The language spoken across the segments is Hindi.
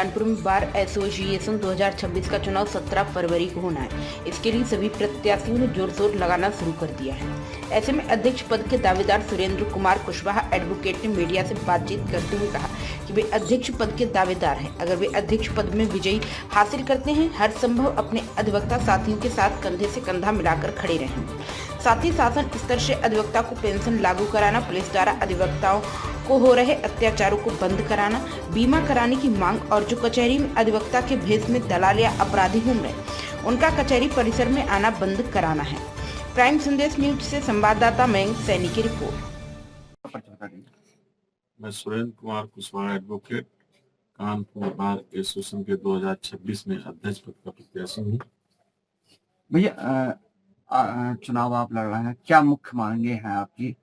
कानपुर में बार एसोसिएशन 2026 का चुनाव 17 फरवरी को होना है। इसके लिए सभी प्रत्याशियों ने जोर शोर लगाना शुरू कर दिया है। ऐसे में अध्यक्ष पद के दावेदार सुरेंद्र कुमार कुशवाहा एडवोकेट ने मीडिया से बातचीत करते हुए कहा कि वे अध्यक्ष पद के दावेदार हैं। अगर वे अध्यक्ष पद में विजयी हासिल करते हैं, हर संभव अपने अधिवक्ता साथियों के साथ कंधे से कंधा मिलाकर खड़े रहेंगे। साथ ही शासन स्तर से अधिवक्ता को पेंशन लागू कराना, पुलिस द्वारा अधिवक्ताओं को हो रहे अत्याचारों को बंद कराना, बीमा कराने की मांग और जो कचहरी में अधिवक्ता के भेष में दलाल या अपराधी घूम रहे उनका कचहरी परिसर में आना बंद कराना है। प्राइम संदेश न्यूज से संवाददाता मयंक सैनी की रिपोर्ट। मैं Surendra Kumar Kushwaha advocate Kanpur bar association के 2026 में अध्यक्ष पद का प्रत्याशी हूँ। भैया, चुनाव आप लड़ रहे हैं, क्या मुख्य मांगे हैं आपकी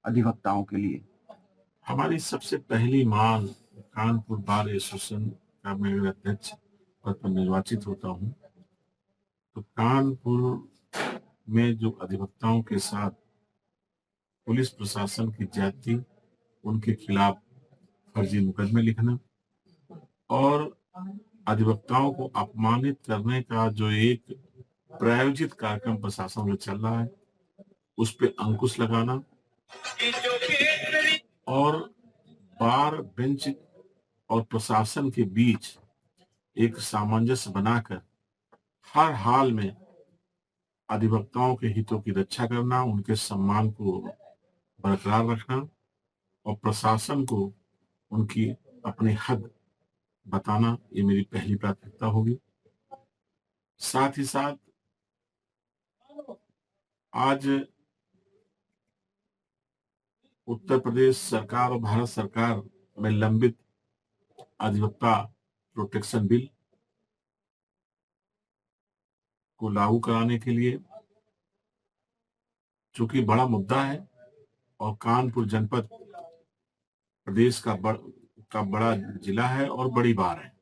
अधिवक्ताओं के लिए? हमारी सबसे पहली मांग कानपुर बार एसोसिएशन का मैं अगर अध्यक्ष पद पर निर्वाचित होता हूँ तो कानपुर में जो अधिवक्ताओं के साथ पुलिस प्रशासन की ज्यादती, उनके खिलाफ फर्जी मुकदमे लिखना और अधिवक्ताओं को अपमानित करने का जो एक प्रायोजित कार्यक्रम प्रशासन में चल रहा है, उस पे अंकुश लगाना और बार बेंच और प्रशासन के बीच एक सामंजस्य बनाकर हर हाल में अधिवक्ताओं के हितों की रक्षा करना, उनके सम्मान को बरकरार रखना और प्रशासन को उनकी अपनी हद बताना, ये मेरी पहली प्राथमिकता होगी। साथ ही साथ आज उत्तर प्रदेश सरकार और भारत सरकार में लंबित अधिवक्ता प्रोटेक्शन बिल को लागू कराने के लिए, चूंकि बड़ा मुद्दा है और कानपुर जनपद प्रदेश का बड़ा जिला है और बड़ी बार है,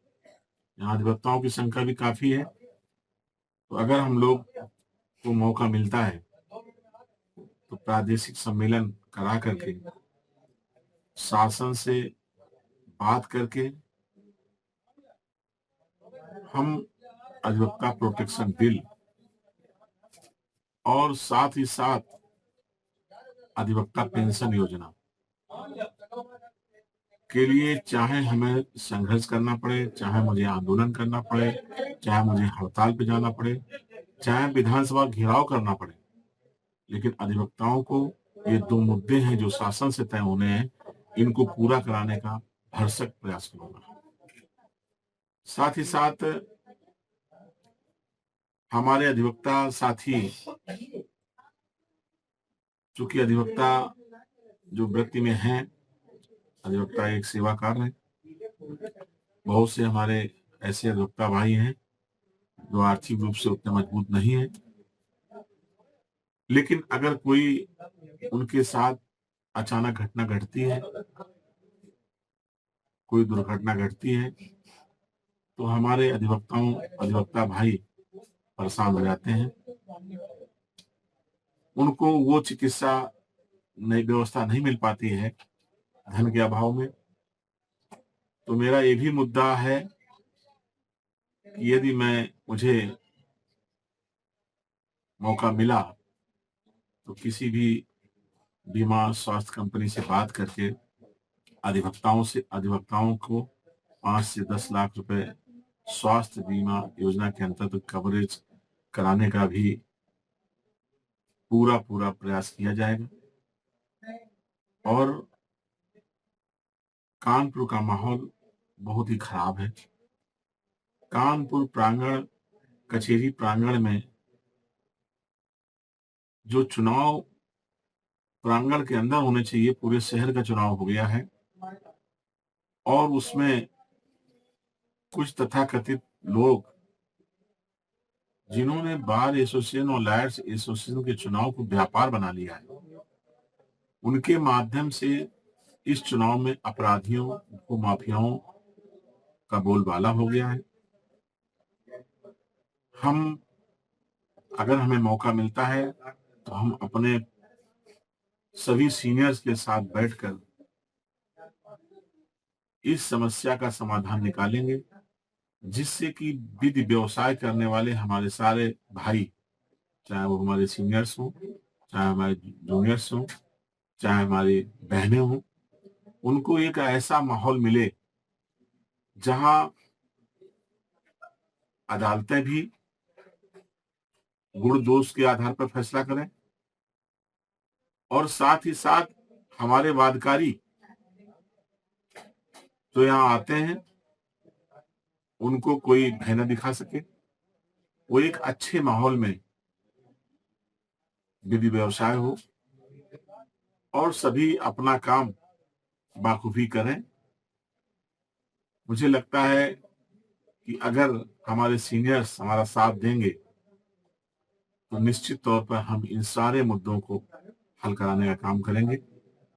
यहाँ अधिवक्ताओं की संख्या भी काफी है। तो अगर हम लोग को मौका मिलता है तो प्रादेशिक सम्मेलन करा करके शासन से बात करके हम अधिवक्ता प्रोटेक्शन बिल और साथ ही साथ अधिवक्ता पेंशन योजना के लिए, चाहे हमें संघर्ष करना पड़े, चाहे मुझे आंदोलन करना पड़े, चाहे मुझे हड़ताल पे जाना पड़े, चाहे विधानसभा घेराव करना पड़े, लेकिन अधिवक्ताओं को ये दो मुद्दे हैं जो शासन से तय होने हैं, इनको पूरा कराने का भरसक प्रयास करूंगा। साथ ही साथ हमारे अधिवक्ता साथी, चूंकि अधिवक्ता जो वृत्ति में हैं, अधिवक्ता एक सेवा कार्य है। बहुत से हमारे ऐसे अधिवक्ता भाई हैं जो आर्थिक रूप से उतने मजबूत नहीं है, लेकिन अगर कोई उनके साथ अचानक घटना घटती है, कोई दुर्घटना घटती है, तो हमारे अधिवक्ता भाई परेशान हो जाते हैं। उनको वो चिकित्सा नई व्यवस्था नहीं मिल पाती है धन के अभाव में। तो मेरा ये भी मुद्दा है कि यदि मुझे मौका मिला तो किसी भी बीमा स्वास्थ्य कंपनी से बात करके अधिवक्ताओं को 5 से 10 लाख रुपए स्वास्थ्य बीमा योजना के अंतर्गत कवरेज कराने का भी पूरा प्रयास किया जाएगा। और कानपुर का माहौल बहुत ही खराब है। कानपुर प्रांगण, कचहरी प्रांगण में जो चुनाव प्रांगण के अंदर होने चाहिए, पूरे शहर का चुनाव हो गया है और उसमें कुछ तथाकथित लोग जिन्होंने बार एसोसिएशन और लॉयर्स एसोसिएशन के चुनाव को व्यापार बना लिया है, उनके माध्यम से इस चुनाव में अपराधियों को, माफियाओं का बोलबाला हो गया है। अगर हमें मौका मिलता है तो हम अपने सभी सीनियर्स के साथ बैठकर इस समस्या का समाधान निकालेंगे, जिससे कि विधि व्यवसाय करने वाले हमारे सारे भाई, चाहे वो हमारे सीनियर्स हों, चाहे हमारे जूनियर्स हों, चाहे हमारी बहनें हों, उनको एक ऐसा माहौल मिले जहां अदालतें भी गुण दोष के आधार पर फैसला करें और साथ ही साथ हमारे वादकारी जो यहाँ आते हैं उनको कोई भय न दिखा सके। वो एक अच्छे माहौल में विधि व्यवसाय हो और सभी अपना काम बाखूबी करें। मुझे लगता है कि अगर हमारे सीनियर्स हमारा साथ देंगे तो निश्चित तौर पर हम इन सारे मुद्दों को हल कराने का काम करेंगे।